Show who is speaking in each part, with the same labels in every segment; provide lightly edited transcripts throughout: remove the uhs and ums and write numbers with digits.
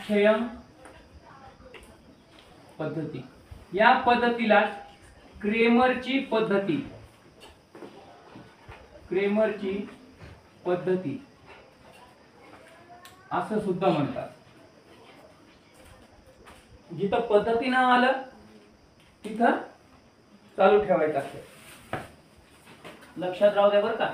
Speaker 1: निश्चयन पद्धती, या पद्धतीला क्रेमरची पद्धती असं सुद्धा म्हणतात. जिथं पद्धतीनं आलं तिथं चालू ठेवायचं असतं. लक्षात राहू द्या बरं का.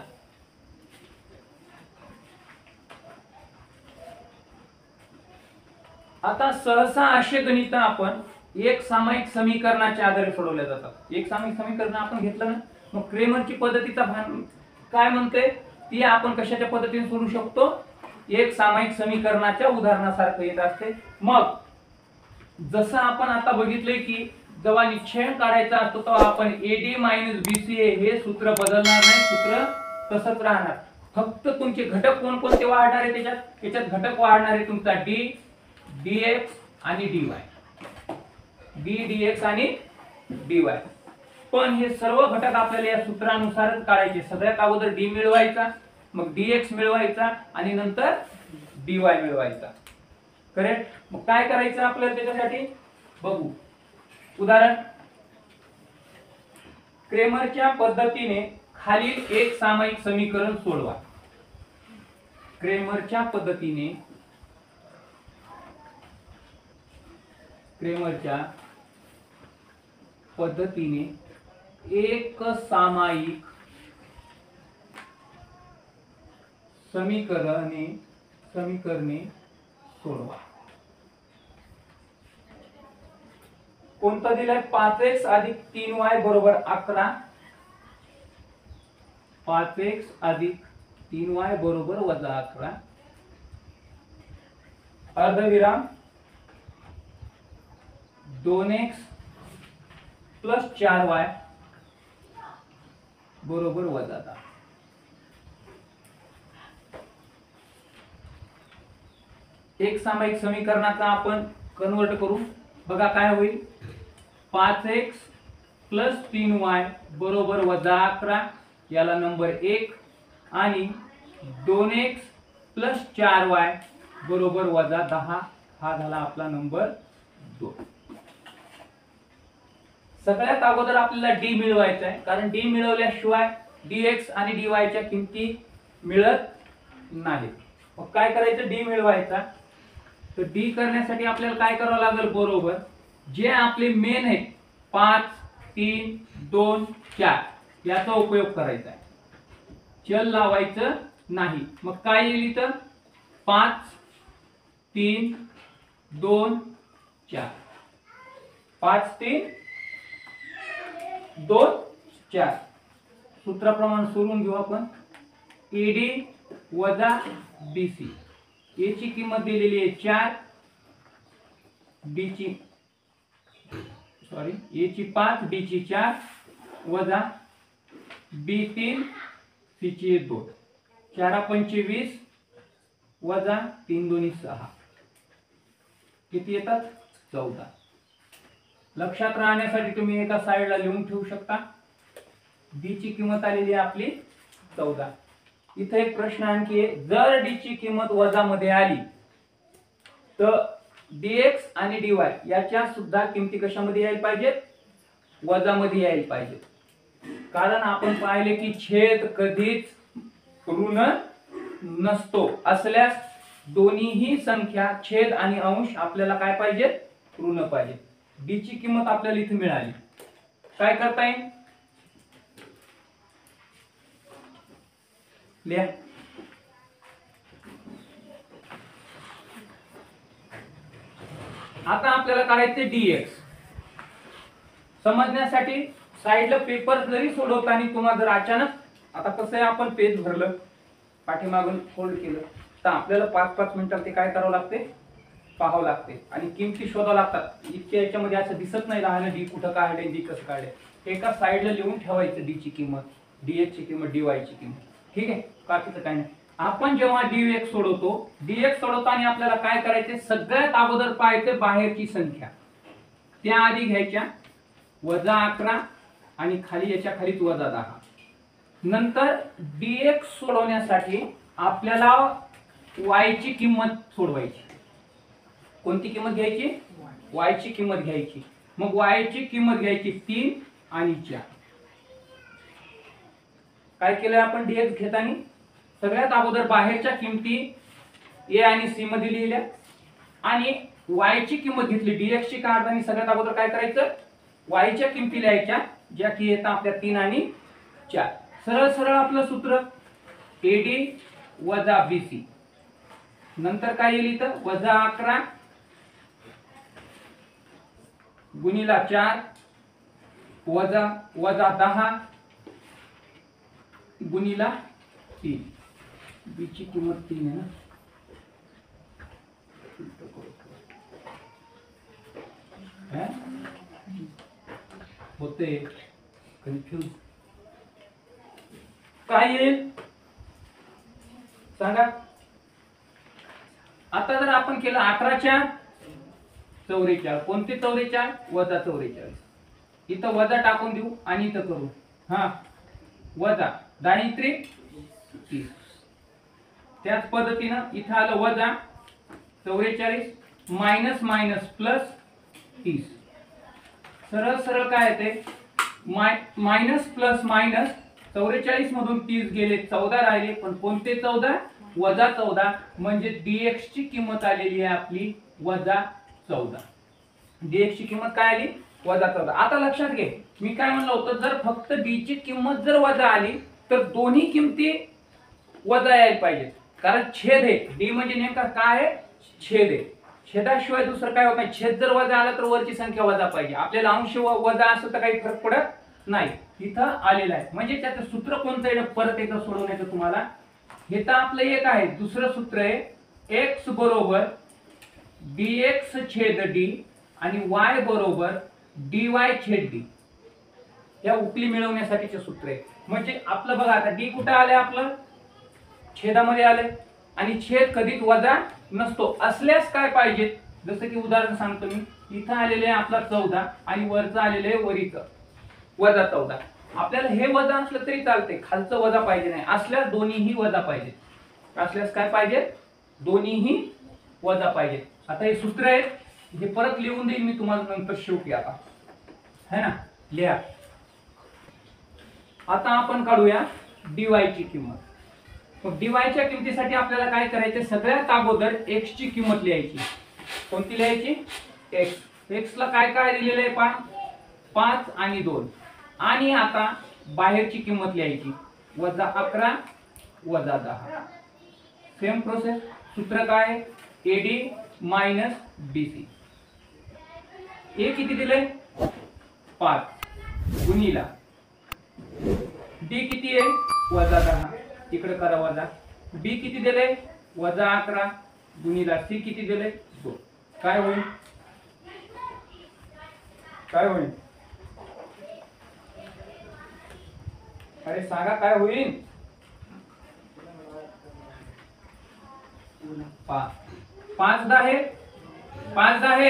Speaker 1: आता सहसा असे गणित आपण एक सामायिक समीकरणाच्या आधारे सोडवल्या जातात. एक सामायिक समीकरण आपण घेतलं ना, मग क्रेमरची पद्धतीचा काय म्हणते ती आपण कशाच्या पद्धतीने सोडवू शकतो, एक सामायिक समीकरणाच्या उदाहरणासारखं येत असते. मग जसं आपण आता बघितलंय की जेव्हा निश्चयन काढायचा असतो तेव्हा आपण AD - BCA हे सूत्र बदलणार नाही, सूत्र तसंच राहणार. फक्त तुमचे घटक कोणकोणते वाढणार आहे त्याच्यात घटक वाढणार आहे तुमचा D, dx आणि dy, d dx आणि dy. पण हे सर्व घटक आपल्याला या सूत्रानुसारच काढायचे. सगळ्यात अगोदर d मिळवायचा, मग dx मिळवायचा आणि नंतर dy मिळवायचा. करेक्ट. मग काय करायचं आपल्याला त्याच्यासाठी बघू. उदाहरण, क्रेमरच्या पद्धतीने खालील एक सामायिक समीकरण सोडवा. क्रेमरच्या पद्धतीने एक सामायिक समीकरणे सोडवा. कोणतं दिलंय? 5x अधिक 3y बरोबर 11. 5x अधिक 3y बरोबर -11. अर्धविराम 2x प्लस 4y बरोबर -10. एक सामायिक समीकरणाचा आपण कन्वर्ट करू. बघा काय होईल. 5x प्लस 3y बरोबर -11 याला नंबर 1 आणि 2x प्लस 4y बरोबर -10 हा झाला आपला नंबर 2. सगळ्यात अगोदर आपल्याला d मिळवायचा आहे, कारण d मिळवल्याशिवाय dx आणि dy च्या किमती मिळत नाहीत. मग काय करायचं? d मिळवायचा. तर d करण्यासाठी आपल्याला काय करावं लागेल? बरोबर जे आपले मेन आहेत 5, 3, 2, 4 याचा उपयोग करायचा आहे. चल लावायचं नाही. मग काय येईल इथं? 5, 3, 2, 4. 5, 3, 2, 4. सूत्राप्रमाणे सोडून घेऊ आपण. AD वजा BC. A ची किंमत दिलेली आहे 4, A ची 5, D ची 4 वजा B3, C ची 2. 4 पंचे 20 वजा 3 दोन्ही 6. किती येतात? 14. लक्षात राहण्यासाठी तुम्ही एका साइडला लिहून ठेवू शकता. D ची किंमत आलेली आहे आपली 14. इथे एक प्रश्न आणखी आहे. जर D ची किंमत वजा मध्ये आली तर dx आणि dy याच्या सुद्धा किमती कशामध्ये यायला पाहिजेत? वजा मध्ये यायला पाहिजेत. कारण आपण पाहिले की छेद कधीच ऋण नसतो. असल्यास दोन्हीही संख्या छेद आणि अंश आपल्याला काय पाहिजेत? ऋण पाहिजे. d ची किंमत आपल्याला इथे मिळाली. काय करता येईल? लिहा. आता आपल्याला काढायचे dx. समजण्यासाठी साइडला पेपर जरी सोडवताना तुम्हाला जर अचानक आता कसं आहे, आपण पेज भरलं पाठीमागून फोल्ड केलं तर आपल्याला 5-5 मिनिटात ते काय करावं लागते? पाहावं लागते आणि किमती शोधावं लागतात. इतक्या याच्यामध्ये असं दिसत नाही राहिलं d कुठं काढले, d कसं काढले. एका साइडला लिहून ठेवायचं d ची किंमत, dx ची किंमत, dy ची किंमत. ठीक आहे. बाकीचं काय नाही. आपण जेव्हा dx सोडवताना आपल्याला काय करायचे? सगळ्यात अगोदर पाहायचे बाहेरची संख्या. त्या आधी घ्यायच्या -11 आणि खाली याच्या खालीच -10. नंतर dx सोडवण्यासाठी आपल्याला y ची किंमत सोडवायची. कोणती किंमत घ्यायची? y ची किंमत घ्यायची. मग y ची किंमत घ्यायची 3 आणि 4. काय केलं आपण dx घेताना? सगळ्यात अगोदर बाहेरच्या किमती a आणि c मध्ये लिहिल्या आणि y ची किंमत घेतली dx ची काढताना सगळ्यात अगोदर काय करायचं? y च्या किमती लिहायच्या ज्या की येतात आपल्या 3 आणि 4. सरळ सरळ आपलं सूत्र AD वजा BC. नंतर काय येईल इथं? वजा 11 गुणिला 4 वजा 10 गुणिला 3. B ची किंमत 3 आहे ना. होते कन्फ्यूज. काय येईल सांगा? आता जर आपण केलं 11च्या 44. कोणते 44? वजा 44. इथं वजा टाकून देऊ आणि इथं करू. हा वजा 10 3 30. त्याच पद्धतीनं इथं आलं वजा 44 मायनस मायनस प्लस 30. सरळ सरळ काय येते? मायनस प्लस मायनस 44 मधून 30 गेले 14 राहिले. पण कोणते 14? वजा 14. म्हणजे dx ची किंमत आलेली आहे आपली वजा 14. dx ची किंमत काय आली? वजा 14. आता लक्षात घे मी काय म्हणलं होतं, जर फक्त d ची किंमत जर वजा आली तर दोन्ही किमती वजा यायला पाहिजे. कारण छेद आहे. d म्हणजे नेमका काय आहे? छेद आहे. छेदाशिवाय दुसरं काय होत नाही. छेद जर वजा आला तर वरची संख्या वजा पाहिजे. आपल्याला अंश वजा असं तर काही फरक पडत नाही. इथं आलेला आहे म्हणजे त्याचं सूत्र कोणतं आहे परत एकदा सोडवण्याचं तुम्हाला. हे तर आपलं एक आहे. दुसरं सूत्र आहे x बरोबर dx छेद d आणि y बरोबर dy छेद d. या उकली मिळवण्यासाठीचे सूत्र आहे. म्हणजे आपलं बघा आता d कुठं आलंय? आपलं छेदामध्ये आलंय आणि छेद कधीच वजा नसतो. असल्यास काय पाहिजे? जसं की उदाहरण सांगतो मी. इथं आलेले आहे आपला 14 आणि वरचं आलेलं आहे वरीचं वजा 14. आपल्याला हे वजा असलं तरी चालते, खालचं वजा पाहिजे नाही. असल्यास दोन्हीही वजा पाहिजे. असल्यास काय पाहिजे? दोन्हीही वजा पाहिजे. आता हे सूत्र आहे हे परत लिहून देईन मी तुम्हाला नंतर शेवटी. आता है ना, लिहा. आता आपण काढूया dy ची किंमत. मग dy च्या किमतीसाठी आपल्याला काय करायचं? सगळ्यात अगोदर x ची किंमत लिहायची. कोणती लिहायची? x. x ला काय काय दिलेलं आहे? 5 आणि 2. आणि आता बाहेरची किंमत लिहायची वजा 11 वजा 10. Same process. सूत्र काय? AD minus BC. ए किती दिले? 5 गुणिला D किती आहे? वजा 10. इकडे करा वजा. B किती दिले? वजा 11 गुणिला C किती दिले? 2. काय होईल? काय होईल? अरे सांगा काय होईल? 5 10 5 10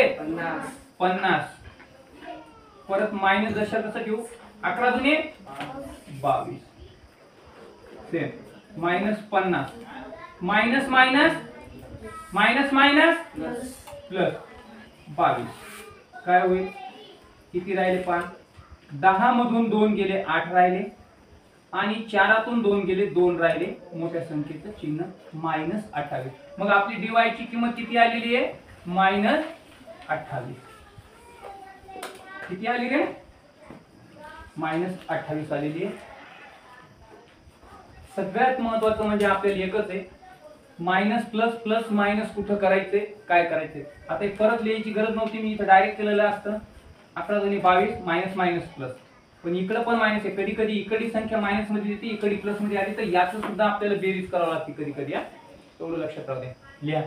Speaker 1: 50. परत मायनस जशा तसं घेऊ. 11 दुने 22. Same minus 50 minus minus minus minus plus 22. काय होईल? किती राहिले? 5. 10 मधून 2 गेले 8 राहिले आणि 4तून 2 गेले 2 राहिले. मोठ्या संख्येचं चिन्ह मायनस 28. मग आपली dy ची किंमत किती आलेली आहे? मायनस 28. किती आली रे? मायनस 28 आलेली आहे. सगळ्यात महत्वाचं म्हणजे आपल्याला एकच आहे, मायनस प्लस प्लस मायनस कुठं करायचे, काय करायचे. आता एक परत लिहायची गरज नव्हती. मी इथं डायरेक्ट केलेलं असतं. 11 दुनी 22 मायनस मायनस प्लस. पण इकडं पण मायनस आहे. कधी कधी इकडची संख्या मायनस मध्ये येते, इकडे प्लस मध्ये आली तर याचं सुद्धा आपल्याला बेरीज करावं लागते कधी कधी. तेवढं लक्षात राहू द्या. लिहा.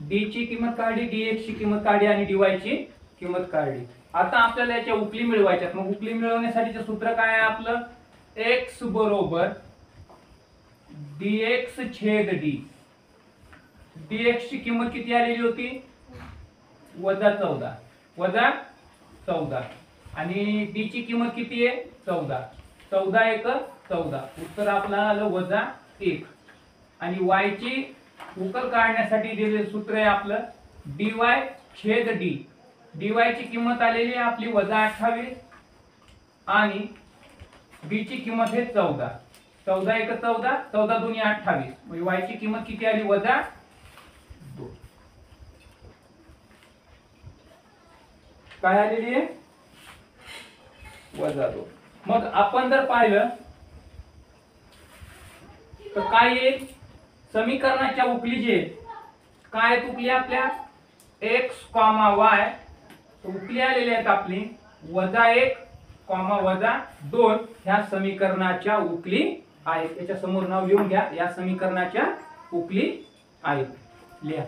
Speaker 1: d ची किंमत काढली, dx ची किंमत काढली आणि dy ची किंमत काढली. आता आपल्याला याच्या उकली मिळवायच्यात. मग उकली मिळवण्यासाठीचं सूत्र काय आहे आपलं? x बरोबर dx छेद d. dx ची किंमत किती आलेली होती? वजा 14 वजा 14 आणि d ची किंमत किती आहे? 14. 14 1 14. उत्तर आपलं आलं वजा 1. आणि y ची उकल काढण्यासाठी दिलेले सूत्र आहे आपलं dy छेद d. dy ची किंमत आलेली आहे आपली -28 आणि b ची किंमत आहे 14. 14 1 14, 14 2 28. म्हणजे y ची किंमत किती आली -2. काय आलेली आहे -2. मग आपण जर पाहिलं तर काय येईल समीकरणाच्या उकली जे काय उकली आपल्या x, y उकली आलेली आहेत आपली -1, -2 ह्या समीकरणाच्या उकली आहेत. याच्या समोर नाव लिहून घ्या. या समीकरणाच्या उकली आहेत लिहा.